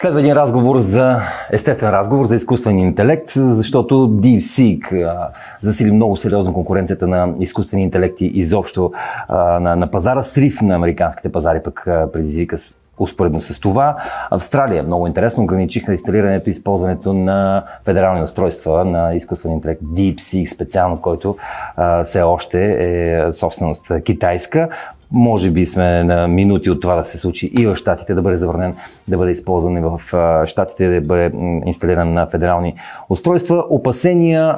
Следва един естествен разговор за изкуствен интелект, защото DeepSeek засили много сериозно конкуренцията на изкуствени интелекти изобщо на пазара. Срив на американските пазари пък предизвика успоредно с това. Австралия, много интересно, ограничиха инсталирането и използването на федерални устройства на изкуствен интелект DeepSeek, специално, който все още е собственост китайска. Може би сме на минути от това да се случи и в Щатите, да бъде забранен, да бъде използван и в Щатите, да бъде инсталиран на федерални устройства. Опасения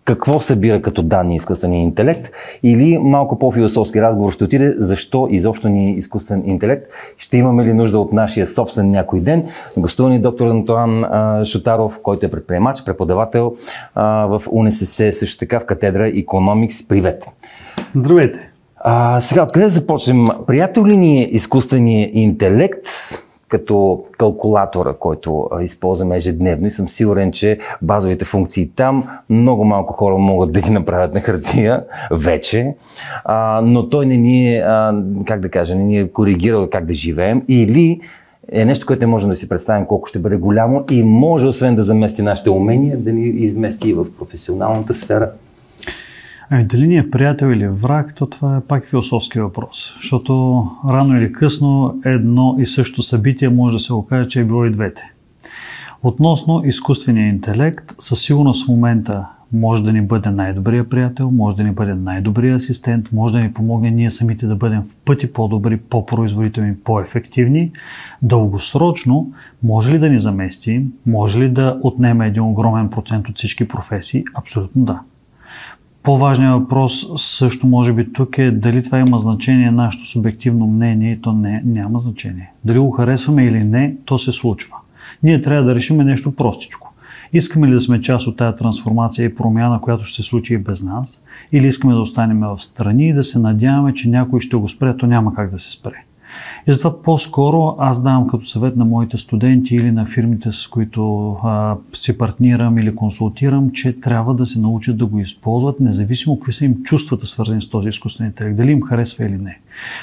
какво събира като данни изкуствения интелект, или малко по-философски разговор ще отиде защо изобщо ни е изкуствен интелект, ще имаме ли нужда от нашия собствен някой ден. Гостувани доктор Антоан Шотаров, който е предприемач, преподавател в УНСС, също така в катедра Икономикс. Привет! Здравейте! Сега, откъде да започнем? Приятел ли ни е изкуственият интелект като калкулатора, който използваме ежедневно, и съм сигурен, че базовите функции там много малко хора могат да ги направят на хартия вече, но той не ни е, не ни е коригирал как да живеем, или е нещо, което не можем да си представим колко ще бъде голямо и може, освен да замести нашите умения, да ни измести и в професионалната сфера. Дали ни е приятел или враг, то това е пак философски въпрос. Защото рано или късно едно и също събитие може да се окаже, че е било и двете. Относно изкуствения интелект, със сигурност в момента може да ни бъде най-добрия приятел, може да ни бъде най-добрия асистент, може да ни помогне ние самите да бъдем в пъти по-добри, по-производителни, по-ефективни. Дългосрочно може ли да ни замести, може ли да отнеме един огромен процент от всички професии? Абсолютно да. По-важният въпрос също може би тук е дали това има значение нашето субективно мнение, и то няма значение. Дали го харесваме или не, то се случва. Ние трябва да решим нещо простичко. Искаме ли да сме част от тази трансформация и промяна, която ще се случи и без нас, или искаме да останем в страни и да се надяваме, че някой ще го спре, то няма как да се спре. И затова по-скоро аз давам като съвет на моите студенти или на фирмите, с които си партнирам или консултирам, че трябва да се научат да го използват, независимо какви са им чувствата, свързани с този изкуствен интелект, дали им харесва или не.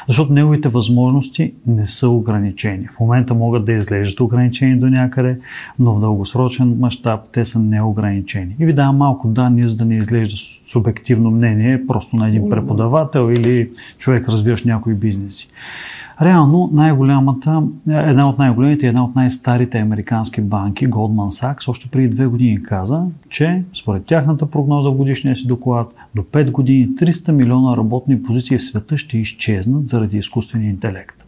Защото неговите възможности не са ограничени. В момента могат да изглеждат ограничени до някъде, но в дългосрочен мащаб те са неограничени. И ви давам малко данни, за да не изглежда субективно мнение просто на един преподавател или човек, развиващ някои бизнеси. Реално една от най-големите и една от най-старите американски банки, Goldman Sachs, още преди 2 години каза, че според тяхната прогноза в годишния си доклад, до 5 години 300 милиона работни позиции в света ще изчезнат заради изкуствения интелект.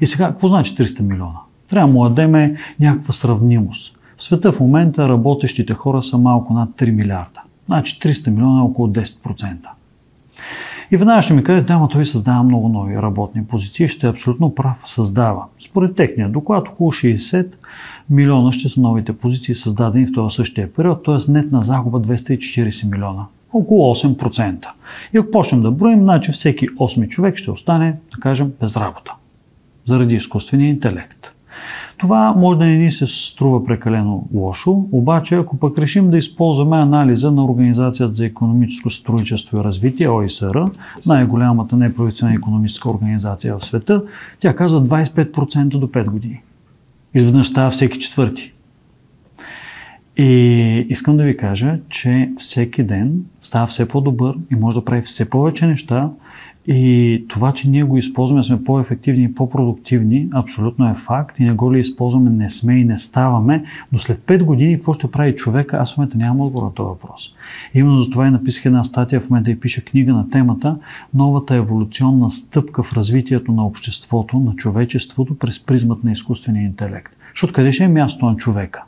И сега, какво значи 300 милиона? Трябва да му дадем някаква сравнимост. В света в момента работещите хора са малко над 3 милиарда. Значи 300 милиона е около 10%. И веднага ще ми кажете, той създава много нови работни позиции. Ще е абсолютно прав, създава. Според техния доклад, около 60 милиона ще са новите позиции, създадени в този същия период, т.е. нетна загуба 240 милиона. Около 8%. И ако почнем да броим, значи всеки 8 човек ще остане, да кажем, без работа. Заради изкуствения интелект. Това може да не ни се струва прекалено лошо, обаче ако пък решим да използваме анализа на Организацията за икономическо сътрудничество и развитие, ОИСР, най-голямата неправителствена икономическа организация в света, тя казва 25% до 5 години. Изведнъж става всеки четвърти. И искам да ви кажа, че всеки ден става все по-добър и може да прави все повече неща. И това, че ние го използваме, сме по-ефективни и по-продуктивни, абсолютно е факт. И не го ли използваме, не сме и не ставаме. Но след 5 години какво ще прави човека, аз в момента нямам отговор на този въпрос. Именно за това и написах една статия, в момента и пиша книга на темата "Новата еволюционна стъпка в развитието на обществото, на човечеството през призмата на изкуствения интелект". Защото къде ще е място на човека?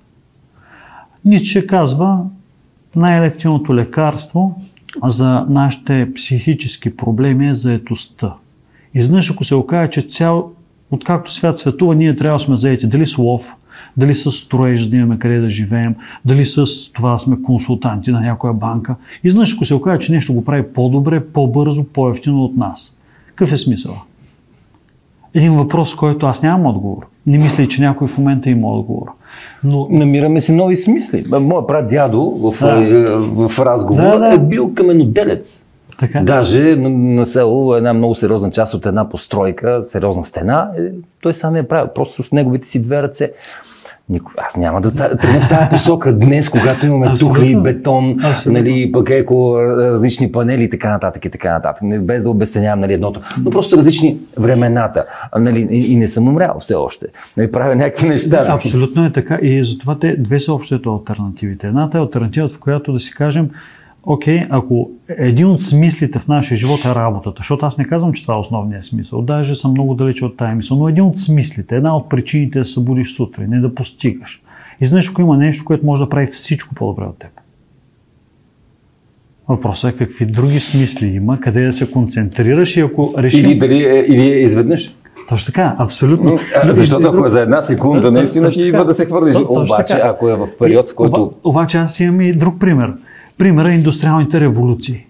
Ницше казва, най-евтиното лекарство за нашите психически проблеми е заетостта. Изведнъж, ако се окаже, че откакто свят светува, ние трябва да сме заети дали с лов, дали с строеж, за да имаме къде да живеем, дали с това сме консултанти на някоя банка. Изведнъж, ако се окаже, че нещо го прави по-добре, по-бързо, по-евтино от нас. Какъв е смисъл? Един въпрос, който аз нямам отговор. Не мисля, че някой в момента има отговор. Но намираме си нови смисли. Моя прадядо в разговор е бил каменоделец. Така? Даже на село една много сериозна част от една постройка, сериозна стена, той сам я правил, просто с неговите си 2 ръце. Аз няма да тръгна в тази посока днес, когато имаме тухли, бетон, нали, пък различни панели и така нататък, без да обесценявам, нали, едното, но просто различни времената, нали, и не съм умрял все още, нали, правя някакви неща. Абсолютно е така и затова две са общото алтернативите. Едната е алтернативата, в която да си кажем, окей, ако един от смислите в нашия живот е работата, защото аз не казвам, че това е основният смисъл, даже съм много далече от тая мисъл, но един от смислите, една от причините да се събудиш сутрин, не да постигаш. И знаеш, ако има нещо, което може да прави всичко по-добре от теб. Въпросът е какви други смисли има, къде да се концентрираш и ако решиш... Или изведнъж. Точно така, абсолютно. Защото ако е за една секунда, наистина ти идва да се хвърлиш. Обаче, ако е в период, в който... Обаче аз имам и друг пример. Примера е индустриалните революции.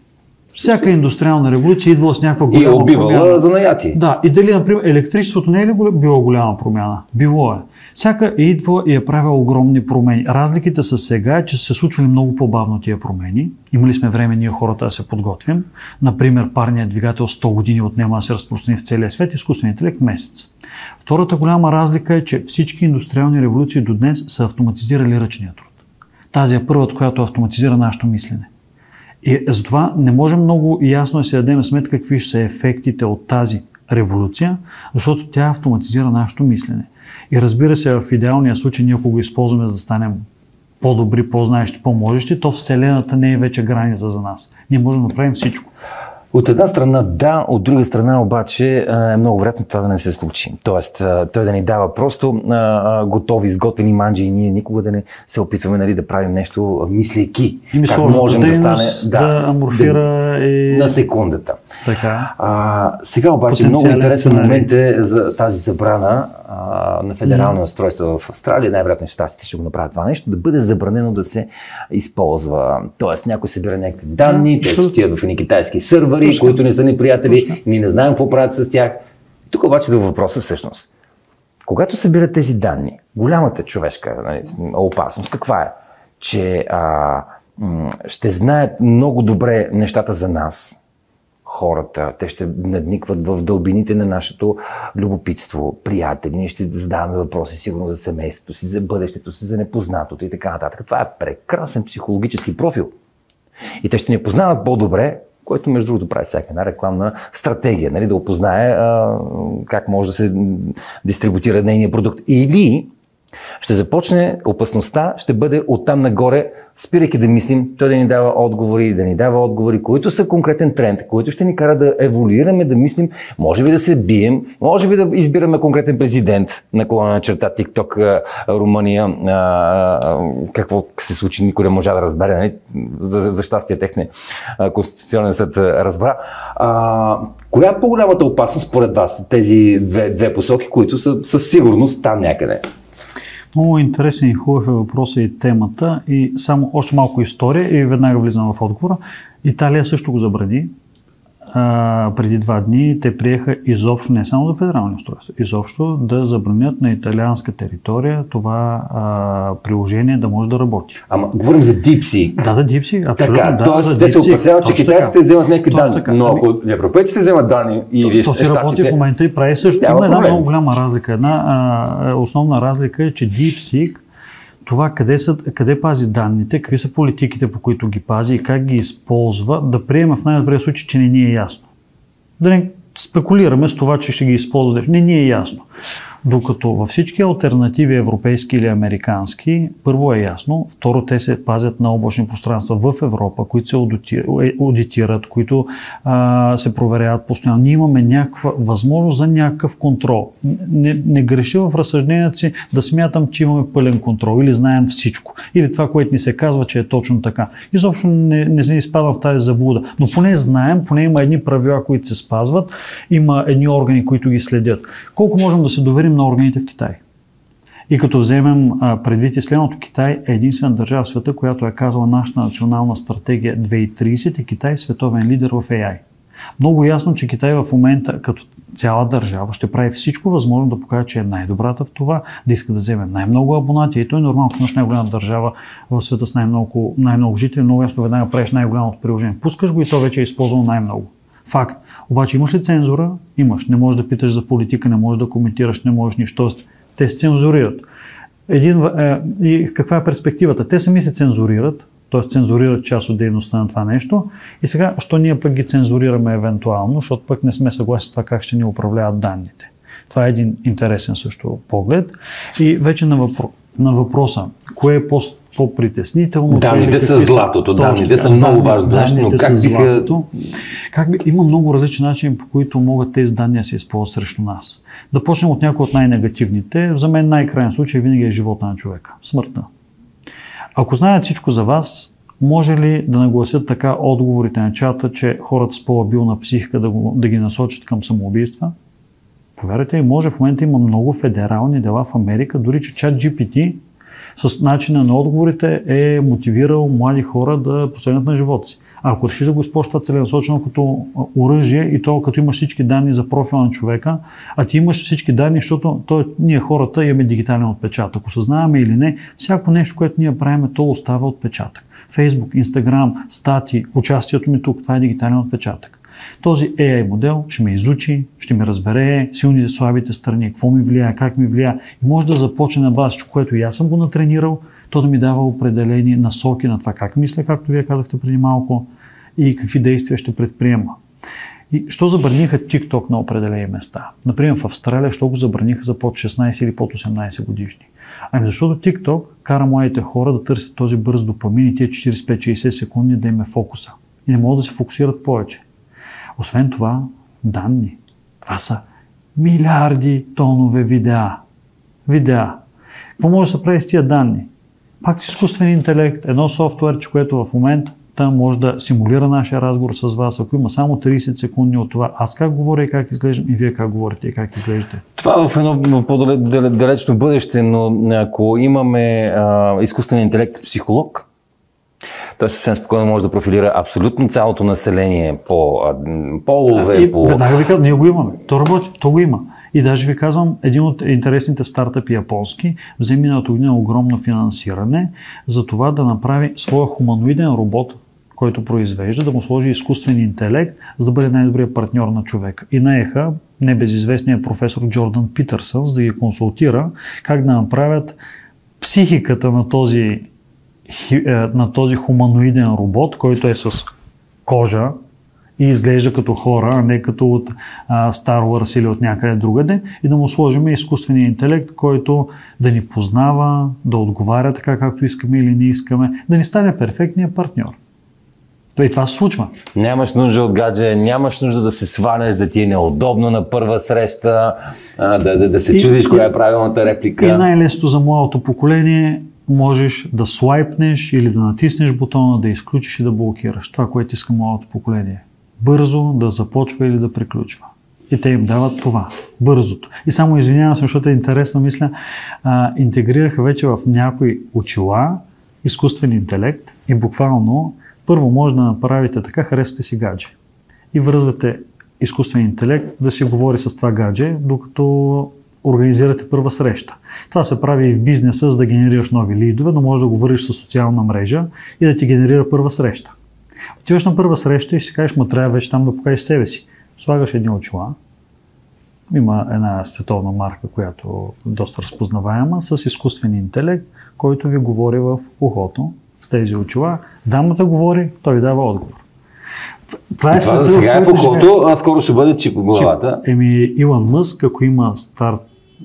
Всяка индустриална революция идва с някаква голяма промяна. И убивала занаяти. Да, и дали, например, електричеството не е ли било голяма промяна? Било е. Всяка идва и е правила огромни промени. Разликите с сега е, че са се случвали много по-бавно тия промени. Имали сме време ние хората да се подготвим. Например, парният двигател 100 години отнема да се разпространи в целия свет, изкуственият интелект месец. Втората голяма разлика е, че всички индустриални революции до днес са автоматизирали ръчния труд. Тази е първата, която автоматизира нашето мислене. И затова не можем много ясно да си дадем сметка какви ще са ефектите от тази революция, защото тя автоматизира нашето мислене. И разбира се, в идеалния случай ние ако го използваме за да станем по-добри, по-знаещи, по-можещи, то Вселената не е вече граница за нас. Ние можем да направим всичко. От една страна да, от друга страна обаче е много вероятно това да не се случи. Тоест той да ни дава просто готови, изготвени манджи и ние никога да не се опитваме, нали, да правим нещо мислейки. Как можем да стане да аморфира на секундата. Така. Сега обаче много интересен момент е за тази забрана на федерални устройства в Австралия, най-вероятно в Щатите ще го направят това нещо, да бъде забранено да се използва. Тоест някой събира някакви данни, те се отиват в едни китайски сървъри, които не са ни приятели, ние не знаем какво правят с тях. Тук обаче до въпроса всъщност. Когато събират тези данни, голямата човешка, нали, опасност каква е? Че ще знаят много добре нещата за нас, хората, те ще надникват в дълбините на нашето любопитство, приятели, ние ще задаваме въпроси сигурно за семейството си, за бъдещето си, за непознатото и така нататък. Това е прекрасен психологически профил. И те ще ни познават по-добре, което между другото прави всяка една рекламна стратегия, нали, да опознае как може да се дистрибутира нейния продукт. Или ще започне опасността, ще бъде оттам нагоре, спирайки да мислим, той да ни дава отговори, които са конкретен тренд, които ще ни кара да еволюираме, да мислим, може би да се бием, може би да избираме конкретен президент, наклона черта TikTok, Румъния, какво се случи, никой не може да разбере, нали? За щастие техния Конституционен съд разбра. Коя е по-голямата опасност според вас, тези две посоки, които са със сигурност там някъде? Много интересен и хубав е въпросът и темата и само още малко история и веднага влизам в отговора. Италия също го забрани. Преди 2 дни те приеха изобщо, не само за федерални устройства, изобщо да забранят на италианска територия това приложение да може да работи. Ама говорим за DeepSeek. Да, DeepSeek, абсолютно. Така, да, тоест те се опасяват, че китайците вземат някакви данни, така. но ако европейците вземат данни или щатите... То си работи в момента и прави също. Има една много голяма разлика. Една основна разлика е, че DeepSeek, това къде пази данните, какви са политиките, по които ги пази и как ги използва, да приема в най-добрия случай, че не ни е ясно. Да не спекулираме с това, че ще ги използва. Не ни е ясно. Докато във всички алтернативи, европейски или американски, първо е ясно, второ те се пазят на облачни пространства в Европа, които се аудитират, които се проверяват постоянно. Ние имаме някаква възможност за някакъв контрол. Не греша в разсъждението си да смятам, че имаме пълен контрол или знаем всичко. Или това, което ни се казва, че е точно така. Изобщо не се изпадам в тази заблуда. Но поне знаем, поне има едни правила, които се спазват, има едни органи, които ги следят. Колко можем да се доверим на органите в Китай? И като вземем предвид и следното, Китай е единствена държава в света, която е казала нашата национална стратегия 2030 и Китай е световен лидер в AI. Много ясно, че Китай в момента като цяла държава ще прави всичко възможно да покаже, че е най-добрата в това, да иска да вземе най-много абонати. И то е нормално, като имаш най-голяма държава в света с най-много жители, много ясно веднага правиш най-голямото приложение. Пускаш го и то вече е използвано най-много. Факт. Обаче имаш ли цензура? Имаш. Не можеш да питаш за политика, не можеш да коментираш, не можеш нищо. Тоест, те се цензурират. И каква е перспективата? Те сами се цензурират, т.е. цензурират част от дейността на това нещо. И сега, що ние пък ги цензурираме евентуално, защото пък не сме съгласни с това как ще ни управляват данните. Това е един интересен също поглед. И вече на въпроса, кое е по-притеснително? Данните са златото, данните са много важно. Но има много различни начини, по които могат тези данни да се използват срещу нас. Да почнем от някои от най-негативните. За мен най-крайен случай винаги е живота на човека. Смъртта. Ако знаят всичко за вас, може ли да нагласят така отговорите на чата, че хората с по-лабилна психика да ги насочат към самоубийства? Повярвайте ли, може. В момента има много федерални дела в Америка, дори че ChatGPT с начина на отговорите е мотивирал млади хора да посегнат на живота си. А ако решиш да го използваш това целенасочено като оръжие и то като имаш всички данни за профила на човека, а ти имаш всички данни, защото ние хората имаме дигитален отпечатък. Осъзнаваме или не, всяко нещо, което ние правим, то остава отпечатък. Фейсбук, Инстаграм, стати, участието ми тук, това е дигитален отпечатък. Този AI модел ще ме изучи, ще ме разбере силните, слабите страни, какво ми влияе, как ми влияе и може да започне на база, което и аз съм го натренирал, то да ми дава определени насоки на това как мисля, както вие казахте преди малко, и какви действия ще предприема. И що забраниха TikTok на определени места? Например, в Австралия, що го забраниха за под 16 или под 18 годишни? Ами защото TikTok кара младите хора да търсят този бърз допамин и тия 45-60 секунди да им е фокуса. И не могат да се фокусират повече. Освен това, данни. Това са милиарди тонове видеа. Какво може да се прави с тия данни? Пак с изкуствен интелект, едно софтуерче, което в момента може да симулира нашия разговор с вас, ако има само 30 секунди от това, аз как говоря и как изглеждам и вие как говорите и как изглеждате. Това в едно по-далечно бъдеще, но ако имаме изкуствен интелект психолог, той съвсем спокойно може да профилира абсолютно цялото население по полове. Веднага ви казвам, ние го имаме. То работи, то го има. И даже ви казвам, един от интересните стартъпи японски взе миналата година огромно финансиране за това да направи своя хуманоиден робот, който произвежда, да му сложи изкуствен интелект, за да бъде най-добрият партньор на човека. И наеха небезизвестният професор Джордан Питърсън, за да ги консултира как да направят психиката на този хуманоиден робот, който е с кожа и изглежда като хора, а не като от Star Wars или от някъде другаде, и да му сложим изкуствения интелект, който да ни познава, да отговаря така както искаме или не искаме, да ни стане перфектният партньор. И това се случва. Нямаш нужда от гадже, нямаш нужда да се сваляш, да ти е неудобно на първа среща, да се чудиш коя е правилната реплика. И най-лесното за младото поколение, можеш да слайпнеш или да натиснеш бутона, да изключиш и да блокираш. Това, което иска младото поколение. Бързо да започва или да приключва. И те им дават това. Бързото. И само извинявам се, защото е интересно, мисля, интегрираха вече в някои очила изкуствен интелект и буквално първо може да направите така, харесате си гадже. И връзвате изкуствен интелект да си говори с това гадже, докато организирате първа среща. Това се прави и в бизнеса, за да генерираш нови лидове, но може да го върнеш със социална мрежа и да ти генерира първа среща. Отиваш на първа среща и си кажеш, трябва вече там да покажеш себе си. Слагаш едни очила. Има една световна марка, която е доста разпознаваема, с изкуствен интелект, който ви говори в ухото с тези очила. Дамата говори, той ви дава отговор. Това сега е в ухото, а скоро ще бъде чип в главата. Илон Мъск, ако има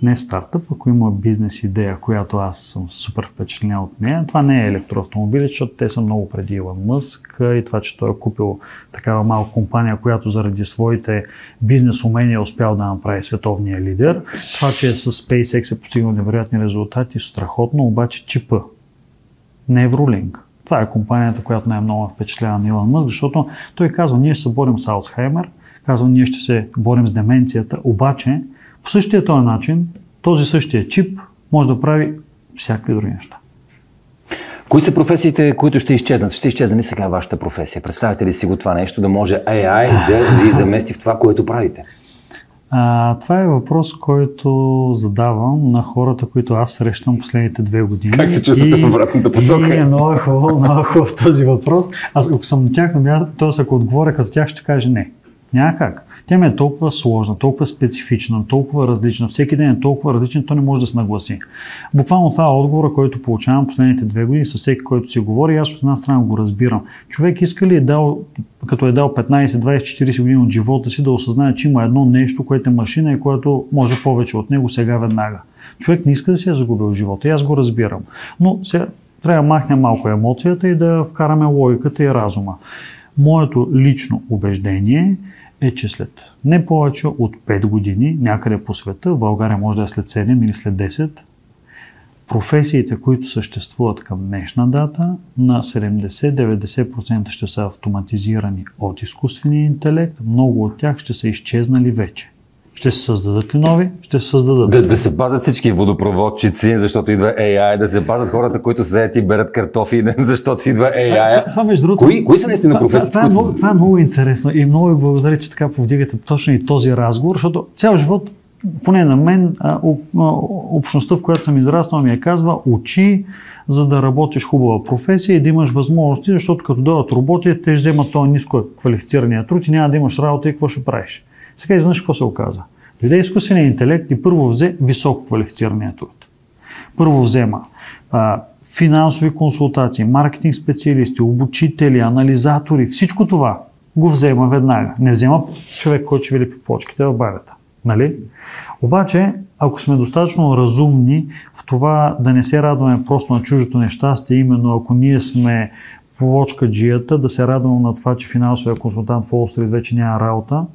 не стартъп, ако има бизнес идея, която аз съм супер впечатлен от нея, това не е електроавтомобили, защото те са много преди Илон Мъск и това, че той е купил такава малка компания, която заради своите бизнес умения е успял да направи световния лидер. Това, че с SpaceX е постигнал невероятни резултати, страхотно, обаче чипа. Neuralink. Това е компанията, която най-много впечатлява на Илон Мъск, защото той казва, ние ще се борим с Алцхаймер, казва, ние ще се борим с деменцията, обаче по същия този начин, този същия чип може да прави всякакви други неща. Кои са професиите, които ще изчезнат? Ще изчезне ли сега вашата професия? Представете ли си го това нещо, да може AI да ви замести в това, което правите? Това е въпрос, който задавам на хората, които аз срещам последните 2 години. Как се чувствате в обратната посока? И е много хубав този въпрос. Аз ако съм на тях на място, т.е. ако отговоря като тях, ще кажа не. Няма как. Тя ми е толкова сложна, толкова специфична, толкова различна, всеки ден е толкова различен, то не може да се нагласи. Буквално това е отговора, който получавам последните 2 години с всеки, който си говори, аз от една страна го разбирам. Човек иска ли като е дал 15, 20, 40 години от живота си, да осъзнае, че има едно нещо, което е машина и което може повече от него сега веднага. Човек не иска да си е загубил живота и аз го разбирам. Но сега трябва да махнем малко емоцията и да вкараме логиката и разума. Моето лично убеждение е, че след не повече от 5 години, някъде по света, в България може да е след 7 или след 10, професиите, които съществуват към днешна дата, на 70-90% ще са автоматизирани от изкуствения интелект, много от тях ще са изчезнали вече. Ще се създадат ли нови? Ще се създадат. Да се пазят всички водопроводчици, защото идва AI, да се пазят хората, които седят и берат картофи, защото идва AI. Това между другото... Кои са наистина професии? Това е много интересно и много ви благодаря, че така повдигате точно и този разговор, защото цял живот, поне на мен, общността, в която съм израснал, ми казва: учи, за да работиш хубава професия и да имаш възможности, защото като дойдат роботи, те ще вземат този ниско квалифицирания труд и няма да имаш работа и какво ще правиш. Сега изведнъж какво се оказа? Дойде изкуственият интелект и първо взе високо квалифицирания труд. Първо взема финансови консултации, маркетинг специалисти, обучители, анализатори, всичко това го взема веднага. Не взема човек, който ще ви лепи плочките в банята. Нали? Обаче, ако сме достатъчно разумни в това да не се радваме просто на чуждото нещастие, именно ако ние сме плочкаджията, да се радваме на това, че финансовия консултант в Уолл Стрит вече няма работа,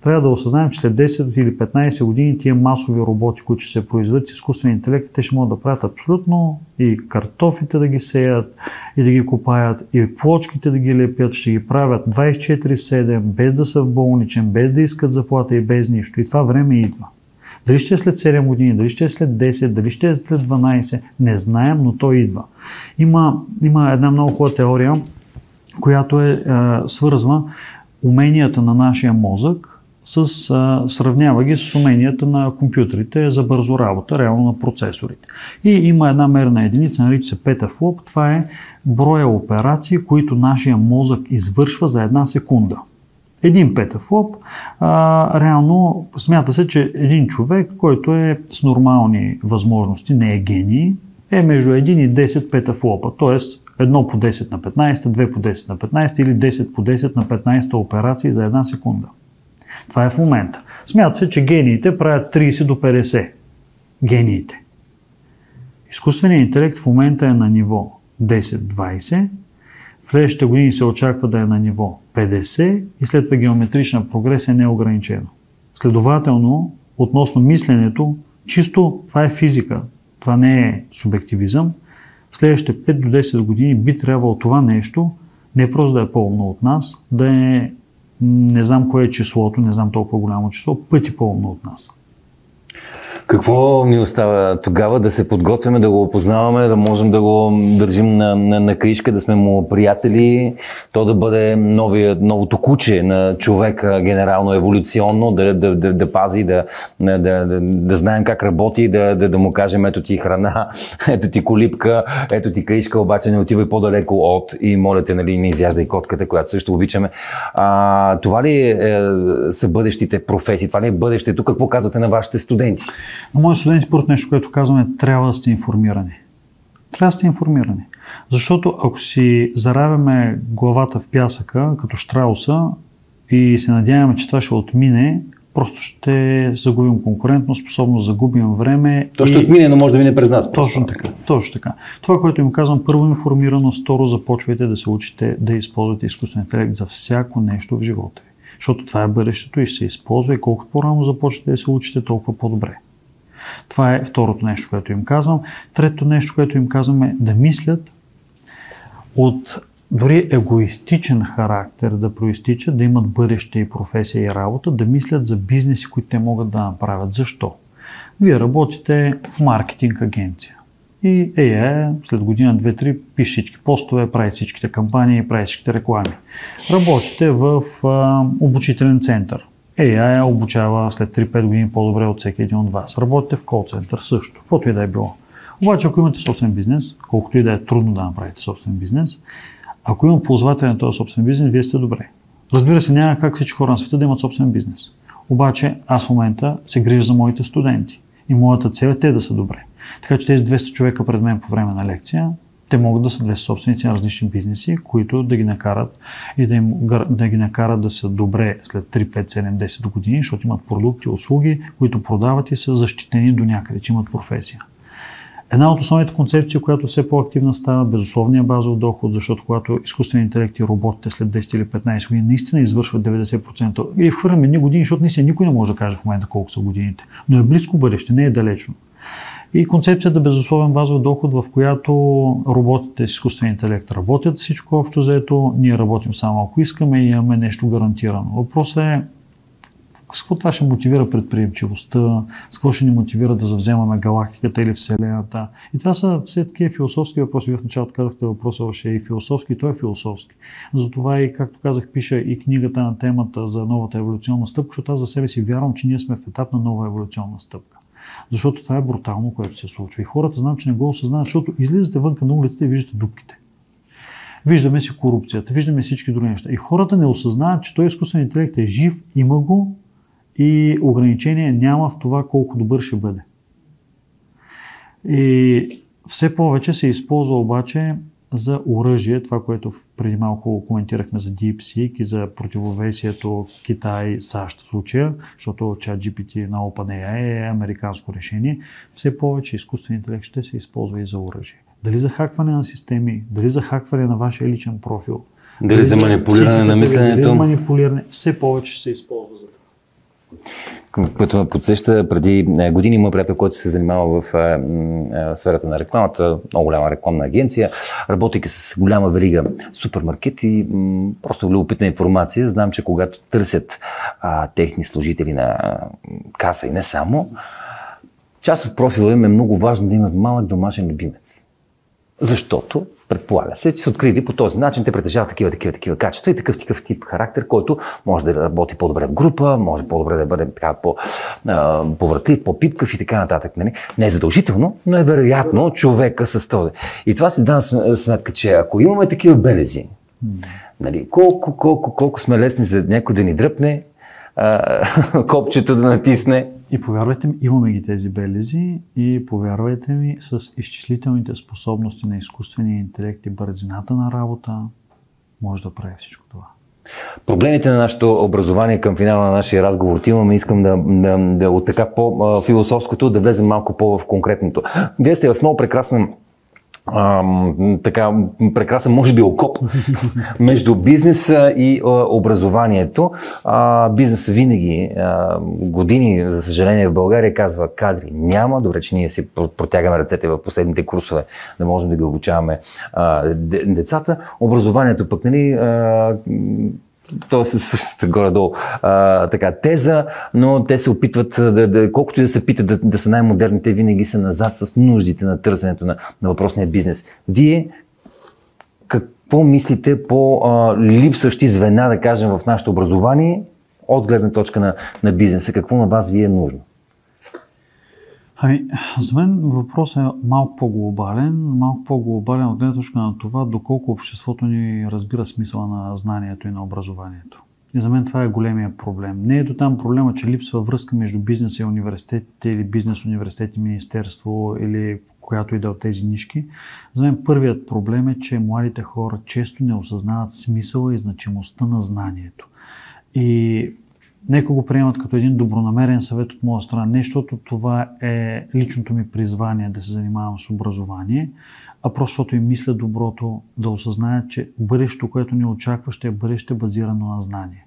трябва да осъзнаем, че след 10 или 15 години тия масови роботи, които ще се произведат с изкуствен интелект, те ще могат да правят абсолютно и картофите да ги сеят, и да ги копаят, и плочките да ги лепят, ще ги правят 24/7, без да са в болничен, без да искат заплата и без нищо. И това време идва. Дали ще е след 7 години, дали ще е след 10, дали ще е след 12, не знаем, но той идва. Има една много хубава теория, която свързва уменията на нашия мозък сравнява ги с уменията на компютрите за бързо работа, реално на процесорите. И има една мерна единица, нарича се петафлоп. Това е броя операции, които нашия мозък извършва за една секунда. Един петафлоп, реално смята се, че един човек, който е с нормални възможности, не е гений, е между 1 и 10 петафлопа, т.е. 1 по 10 на 15, 2 по 10 на 15 или 10 по 10 на 15 операции за една секунда. Това е в момента. Смята се, че гениите правят 30 до 50. Гениите. Изкуственият интелект в момента е на ниво 10-20, в следващите години се очаква да е на ниво 50 и след това геометрична прогресия не е ограничено. Следователно, относно мисленето, чисто това е физика, това не е субективизъм. В следващите 5 до 10 години би трябвало това нещо не просто да е по-умно от нас, да е, не знам кое е числото, не знам толкова голямо число, пъти по-умно от нас. Какво ни остава тогава? Да се подготвяме, да го опознаваме, да можем да го държим на каишка, да сме му приятели, то да бъде новото куче на човека, генерално, еволюционно, да пази, да знаем как работи, да му кажем: ето ти храна, ето ти колипка, ето ти каишка, обаче не отивай по-далеко от и моля те, нали, не изяждай котката, която също обичаме. Това ли са бъдещите професии? Това ли е бъдещето? Какво казвате на вашите студенти? На моите студенти, първото нещо, което казваме, трябва да сте информирани. Трябва да сте информирани. Защото ако си заравяме главата в пясъка, като щрауса, и се надяваме, че това ще отмине, просто ще загубим конкурентно способност, загубим време. То ще отмине, но може да мине през нас. Точно така. Това, което им казвам, първо информираност, второ започвайте да се учите да използвате изкуствен интелект за всяко нещо в живота ви. Защото това е бъдещето и ще се използва и колкото по-рано започвате да се учите, толкова по-добре. Това е второто нещо, което им казвам. Третото нещо, което им казвам, е да мислят от дори егоистичен характер да проистичат, да имат бъдеще и професия и работа, да мислят за бизнеси, които те могат да направят. Защо? Вие работите в маркетинг агенция и след година, 2-3 пише всички постове, прави всичките кампании, прави всичките реклами. Работите в обучителен център. Обучава след 3-5 години по-добре от всеки един от вас. Работите в кол-център също, каквото и да е било. Обаче, ако имате собствен бизнес, колкото и да е трудно да направите собствен бизнес, ако има ползвател на този собствен бизнес, вие сте добре. Разбира се, няма как всички хора на света да имат собствен бизнес. Обаче аз в момента се грижа за моите студенти и моята цел е те да са добре. Така че тези 200 човека пред мен по време на лекция, те могат да са 200 собственици на различни бизнеси, които да ги накарат и да ги накарат да са добре след 3, 5, 7, 10 години, защото имат продукти, услуги, които продават и са защитени до някъде, че имат професия. Една от основните концепции, която все по-активна става, безусловния базов доход, защото когато изкуственият интелект и роботите след 10 или 15 години наистина извършват 90% и вхвърляме едни години, защото наистина никой не може да каже в момента колко са годините, но е близко бъдеще, не е далечно. И концепцията безусловен базов доход, в която роботите с изкуствен интелект работят всичко общо заето, ние работим само ако искаме и имаме нещо гарантирано. Въпросът е с какво това ще мотивира предприемчивостта, с какво ще ни мотивира да завземаме галактиката или Вселената. И това са все такива философски въпроси. Вие в началото казахте, въпросът ще е и философски, и той е философски. Затова и, както казах, пиша и книгата на темата за новата еволюционна стъпка, защото аз за себе си вярвам, че ние сме в етап на нова еволюционна стъпка. Защото това е брутално, което се случва. И хората знам, че не го осъзнават, защото излизате вънка на улицата и виждате дупките. Виждаме си корупцията, виждаме всички други неща. И хората не осъзнават, че този изкуствен интелект е жив, има го и ограничение няма в това колко добър ще бъде. И все повече се използва обаче за оръжие, това, което преди малко коментирахме за DeepSeek и за противовесието Китай-САЩ в случая, защото ChatGPT на OpenAI е американско решение, все повече изкуствен интелект ще се използва и за оръжие. Дали за хакване на системи, дали за хакване на вашия личен профил, дали за манипулиране на мисленето, дали за манипулиране, все повече ще се използва за това. Което ме подсеща, преди години има приятел, който се занимава в сферата на рекламата, много голяма рекламна агенция, работейки с голяма верига супермаркет и просто любопитна информация. Знам, че когато търсят техни служители на каса и не само, част от профила им е много важно да имат малък домашен любимец. Защото предполага се, че са открили по този начин, те притежават такива качества и такъв тип характер, който може да работи по-добре в група, може по-добре да бъде така повратлив, по-пипкав и така нататък. Нали? Не е задължително, но е вероятно човека с този. И това си дам сметка, че ако имаме такива белези, нали, колко сме лесни за някой да ни дръпне, копчето да натисне. И повярвайте ми, имаме ги тези белези и повярвайте ми, с изчислителните способности на изкуствения интелект и бързината на работа може да прави всичко това. Проблемите на нашето образование към финала на нашия разговор имаме, искам да от така по-философското да влезем малко по-в конкретното. Вие сте в много прекрасен, може би, окоп между бизнеса и образованието. Бизнесът винаги, години, за съжаление, в България казва кадри няма. Добре, че ние си протягаме ръцете в последните курсове, да можем да ги обучаваме децата. Образованието пък, нали, то е същата горе-долу теза, но те се опитват, колкото и да се питат да са най-модерните, винаги са назад с нуждите на търсенето на въпросния бизнес. Вие какво мислите по липсващи звена, да кажем, в нашето образование от гледна точка на бизнеса? Какво на вас ви е нужно? За мен въпросът е малко по-глобален от гледна точка на това, доколко обществото ни разбира смисъла на знанието и на образованието. И за мен това е големия проблем. Не е до там проблема, че липсва връзка между бизнеса и университетите или бизнес, университет и министерство или която и да от тези нишки. За мен първият проблем е, че младите хора често не осъзнават смисъла и значимостта на знанието. И нека го приемат като един добронамерен съвет от моя страна. Не защото това е личното ми призвание да се занимавам с образование, а просто защото им мисля доброто, да осъзнаят, че бъдещето, което ни очаква, ще е бъдеще базирано на знание.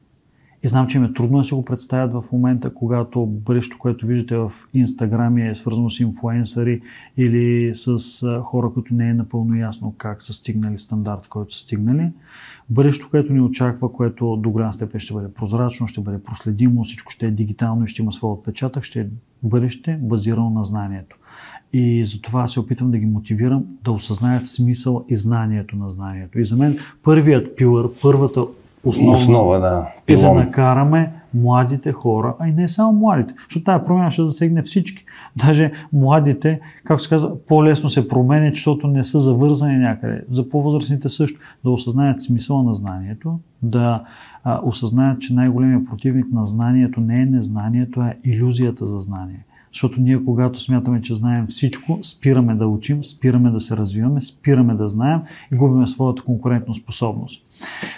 И знам, че им е трудно да се го представят в момента, когато бъдещето, което виждате в Инстаграм е свързано с инфлуенсъри или с хора, които не е напълно ясно как са стигнали стандарт, който са стигнали. Бъдещето, което ни очаква, което до голяма степен ще бъде прозрачно, ще бъде проследимо, всичко ще е дигитално и ще има своя отпечатък, ще е бъдеще базирано на знанието. И затова се опитвам да ги мотивирам да осъзнаят смисъл и знанието на знанието. И за мен първият пилър, първата основа да, е да накараме младите хора, а и не само младите, защото тази промяна ще засегне всички. Даже младите, както се казва, по-лесно се променят, защото не са завързани някъде. За по-възрастните също да осъзнаят смисъла на знанието, да осъзнаят, че най-големият противник на знанието не е незнанието, а илюзията за знание. Защото ние, когато смятаме, че знаем всичко, спираме да учим, спираме да се развиваме, спираме да знаем и губим своята конкурентна способност.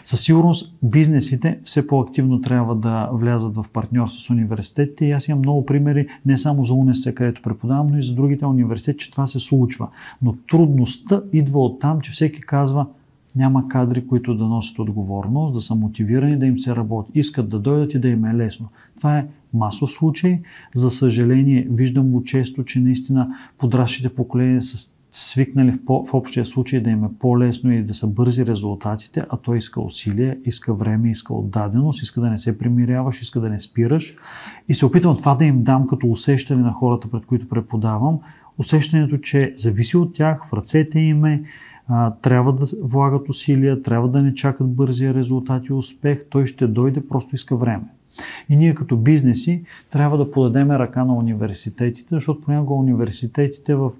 Със сигурност бизнесите все по-активно трябва да влязат в партньорство с университетите и аз имам много примери не само за УНСС, където преподавам, но и за другите университети, че това се случва. Но трудността идва от там, че всеки казва: няма кадри, които да носят отговорност, да са мотивирани, да им се работи. Искат да дойдат и да им е лесно. Това е масов случай. За съжаление, виждам го често, че наистина подрастващите поколения са свикнали в общия случай да им е по-лесно и да са бързи резултатите, а той иска усилие, иска време, иска отдаденост, иска да не се примиряваш, иска да не спираш. И се опитвам това да им дам като усещане на хората, пред които преподавам. Усещането, че зависи от тях, в ръцете им е, трябва да влагат усилия, трябва да не чакат бързия резултат и успех, той ще дойде, просто иска време. И ние като бизнеси трябва да подадем ръка на университетите, защото понякога университетите в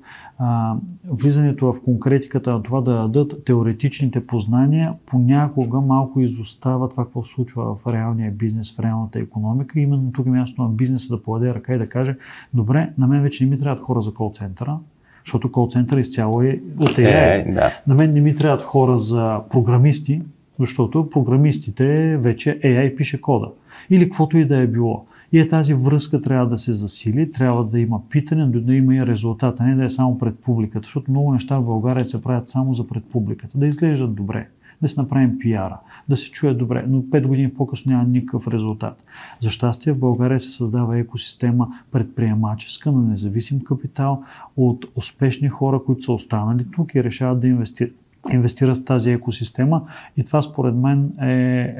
влизането в конкретиката на това да дадат теоретичните познания, понякога малко изостава това, какво се случва в реалния бизнес, в реалната икономика. Именно тук е място на бизнеса да подаде ръка и да каже: добре, на мен вече не ми трябват хора за кол-центъра, защото кол-център изцяло е от AI. Да. На мен не ми трябват хора за програмисти, защото програмистите вече AI пише кода. Или каквото и да е било. И тази връзка трябва да се засили, трябва да има питане, да има и резултата, не да е само пред публиката, защото много неща в България се правят само за пред публиката. Да изглеждат добре, да си направим пиара, да се чуе добре, но 5 години по-късно няма никакъв резултат. За щастие в България се създава екосистема предприемаческа на независим капитал от успешни хора, които са останали тук и решават да инвестират в тази екосистема, и това според мен е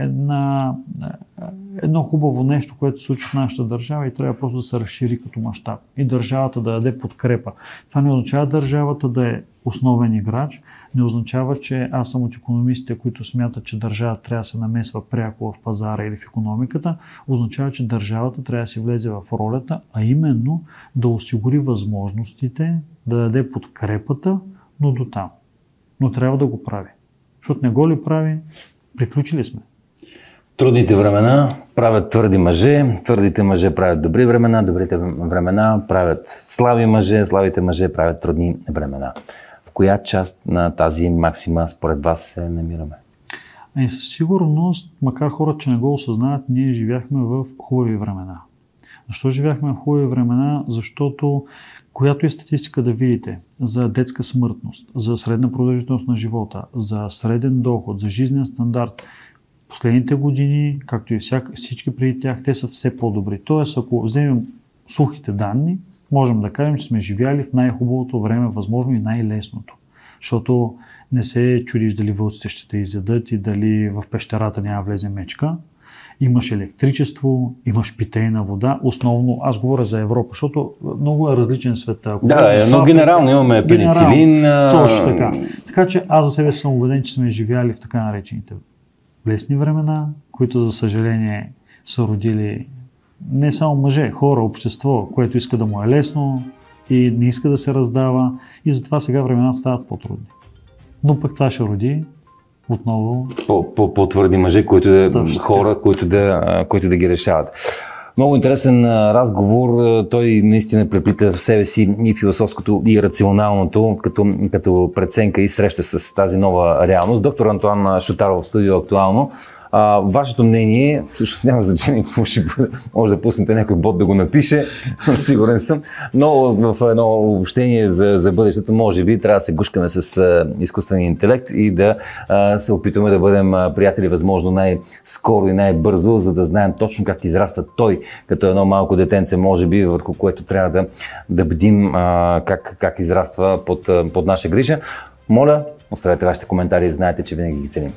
едно хубаво нещо, което се случва в нашата държава и трябва просто да се разшири като мащаб и държавата да даде подкрепа. Това не означава държавата да е основен играч, не означава, че аз съм от икономистите, които смятат, че държавата трябва да се намесва пряко в пазара или в икономиката. Означава, че държавата трябва да си влезе в ролята, а именно да осигури възможностите, да даде подкрепата, но до там. Но трябва да го прави. Защото не го ли прави, приключили сме. Трудните времена правят твърди мъже, твърдите мъже правят добри времена, добрите времена правят слаби мъже, слабите мъже правят трудни времена. В коя част на тази максима според вас се намираме? И със сигурност, макар хората, че не го осъзнават, ние живяхме в хубави времена. Защо живяхме в хубави времена? Защото която е статистика да видите за детска смъртност, за средна продължителност на живота, за среден доход, за жизнен стандарт, последните години, както и всички преди тях, те са все по-добри. Тоест, ако вземем сухите данни, можем да кажем, че сме живяли в най-хубавото време, възможно и най-лесното. Защото не се чудиш дали вълците ще те изядат и дали в пещерата няма влезе мечка. Имаш електричество, имаш питейна вода. Основно, аз говоря за Европа, защото много е различен света. Да, но генерално имаме пеницилин. Точно така. Така че аз за себе съм убеден, че сме живяли в така наречените лесни времена, които за съжаление са родили не само мъже, хора, общество, което иска да му е лесно и не иска да се раздава, и затова сега времената стават по-трудни. Но пък това ще роди отново по-твърди мъже, хора, които да ги решават. Много интересен разговор. Той наистина преплита в себе си и философското, и рационалното, като преценка и среща с тази нова реалност. Доктор Антоан Шотаров в студио Актуално. Вашето мнение, всъщност няма значение, може да пуснете някой бот да го напише, сигурен съм, но в едно обобщение за бъдещето, може би трябва да се гушкаме с изкуствения интелект и да се опитваме да бъдем приятели възможно най-скоро и най-бързо, за да знаем точно как израста той, като едно малко детенце, може би, върху което трябва да бдим как израства под наша грижа. Моля, оставете вашите коментари, знаете, че винаги ги ценим.